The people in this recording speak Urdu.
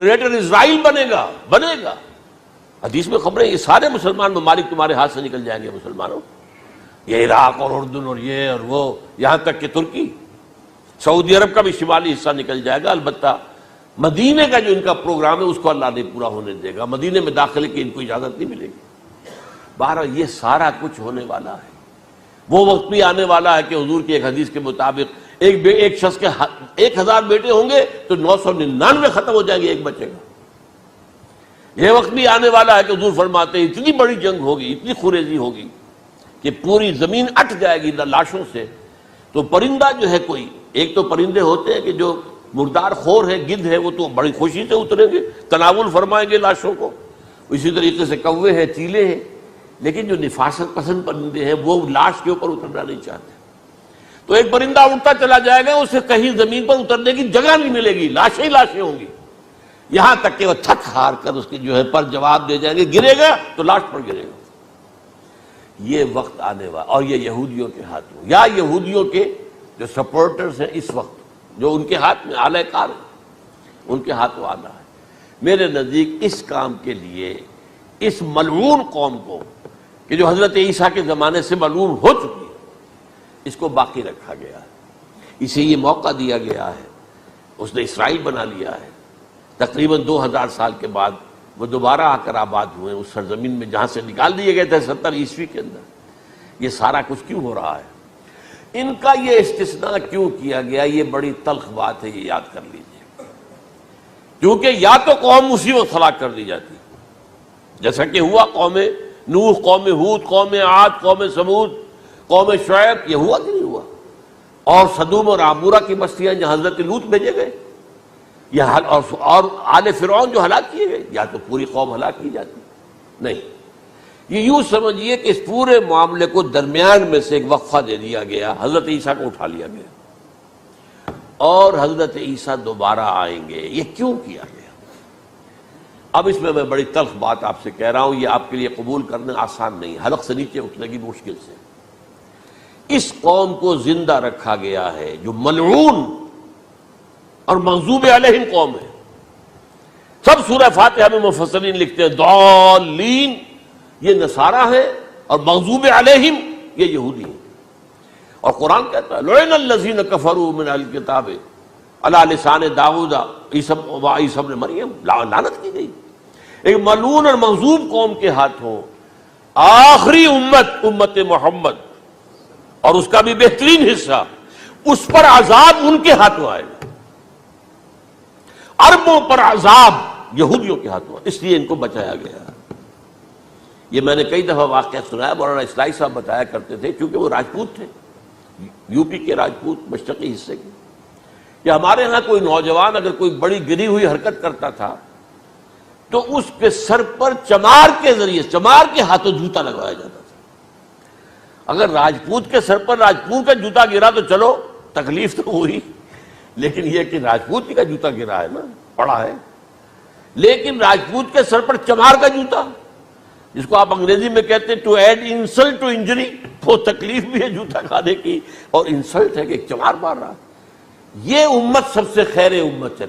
گریٹر اسرائیل بنے گا. حدیث میں خبریں یہ سارے مسلمان ممالک تمہارے ہاتھ سے نکل جائیں گے مسلمانوں. یہ عراق اور اردن اور یہ اور وہ، یہاں تک کہ ترکی، سعودی عرب کا بھی شمالی حصہ نکل جائے گا. البتہ مدینے کا جو ان کا پروگرام ہے اس کو اللہ نہیں پورا ہونے دے گا. مدینے میں داخلے کی ان کو اجازت نہیں ملے گی. بہرحال یہ سارا کچھ ہونے والا ہے. وہ وقت بھی آنے والا ہے کہ حضور کی ایک حدیث کے مطابق ایک شخص کے 1000 بیٹے ہوں گے تو 999 ختم ہو جائیں گے، ایک بچے گا. یہ وقت بھی آنے والا ہے کہ حضور فرماتے ہیں اتنی بڑی جنگ ہوگی، اتنی خریزی ہوگی کہ پوری زمین اٹ جائے گی لاشوں سے. تو پرندہ جو ہے کوئی، ایک تو پرندے ہوتے ہیں کہ جو مردار خور ہے، گدھ ہے، وہ تو بڑی خوشی سے اتریں گے، تناول فرمائیں گے لاشوں کو. اسی طریقے سے کوے ہیں، چیلے ہیں. لیکن جو نفاست پسند پرندے ہیں وہ لاش کے اوپر اترنا نہیں چاہتے. تو ایک پرندہ اڑتا چلا جائے گا، اسے کہیں زمین پر اترنے کی جگہ نہیں ملے گی، لاشیں ہی لاشیں ہوں گی. یہاں تک کہ وہ تھک ہار کر اس کے جو ہے پر جواب دے جائیں گے، گرے گا تو لاش پر گرے گا. یہ وقت آنے والا، اور یہ یہودیوں کے ہاتھوں، یا یہودیوں کے جو سپورٹرز ہیں اس وقت، جو ان کے ہاتھ میں آلہ کار ہیں، ان کے ہاتھوں آنا ہے. میرے نزدیک اس کام کے لیے اس ملعون قوم کو، کہ جو حضرت عیسیٰ کے زمانے سے ملعون ہو چکی ہے، اس کو باقی رکھا گیا ہے. اسے یہ موقع دیا گیا ہے. اس نے اسرائیل بنا لیا ہے. تقریباً 2000 سال کے بعد وہ دوبارہ آ کر آباد ہوئے اس سرزمین میں جہاں سے نکال دیے گئے تھے 70 عیسوی کے اندر. یہ سارا کچھ کیوں ہو رہا ہے؟ ان کا یہ استثناء کیوں کیا گیا؟ یہ بڑی تلخ بات ہے، یہ یاد کر لیجیے. کیونکہ یا تو قوم اسی وقت ہلاک کر دی جاتی، جیسا کہ ہوا قوم نوح، قوم ہود، قوم عاد، قوم ثمود، قوم شعیب. یہ ہوا کہ نہیں ہوا؟ اور سدوم اور عمورہ کی بستیاں جہاں حضرت لوط بھیجے گئے، اور آل فرعون جو ہلاک کیے گئے. یا تو پوری قوم ہلاک کی جاتی؟ نہیں. یہ یوں سمجھیے کہ اس پورے معاملے کو درمیان میں سے ایک وقفہ دے دیا گیا، حضرت عیسیٰ کو اٹھا لیا گیا، اور حضرت عیسیٰ دوبارہ آئیں گے. یہ کیوں کیا گیا؟ اب اس میں بڑی تلخ بات آپ سے کہہ رہا ہوں، یہ آپ کے لیے قبول کرنا آسان نہیں، حلق سے نیچے اٹھنے کی مشکل سے. اس قوم کو زندہ رکھا گیا ہے جو ملعون اور مغضوب علیہم قوم ہے. سب سورہ فاتحہ میں مفسرین لکھتے ہیں ضالین، یہ نصارہ ہیں، اور مغضوب علیہم یہ یہودی ہیں. اور قرآن کہتا ہے لعن الذین کفروا من اہل الکتاب علی لسان داؤد وعیسی ابن مریم، لعنت کی گئی. ایک ملعون اور مغضوب قوم کے ہاتھوں آخری امت محمد، اور اس کا بھی بہترین حصہ، اس پر عذاب ان کے ہاتھوں آئے گا. عربوں پر عذاب یہودیوں کے ہاتھوں، اس لیے ان کو بچایا گیا. یہ میں نے کئی دفعہ واقعہ سنایا، مولانا اسلائی صاحب بتایا کرتے تھے، کیونکہ وہ راجپوت تھے، یو پی کے راجپوت، مشرقی حصے کے، کہ ہمارے ہاں کوئی نوجوان اگر کوئی بڑی گری ہوئی حرکت کرتا تھا تو اس کے سر پر چمار کے ذریعے، چمار کے ہاتھوں جوتا لگوایا جاتا تھا. اگر راجپوت کے سر پر راجپوت کا جوتا گرا تو چلو تکلیف تو ہوئی، لیکن یہ کہ راجپوت کا جوتا گرا ہے نا، پڑا ہے. لیکن راجپوت کے سر پر چمار کا جوتا، جس کو آپ انگریزی میں کہتے ہیں to add insult to injury, وہ تکلیف بھی ہے جوتا کھانے کی، اور انسلٹ ہے کہ ایک چمار مار رہا. یہ امت سب سے خیر امت ہے.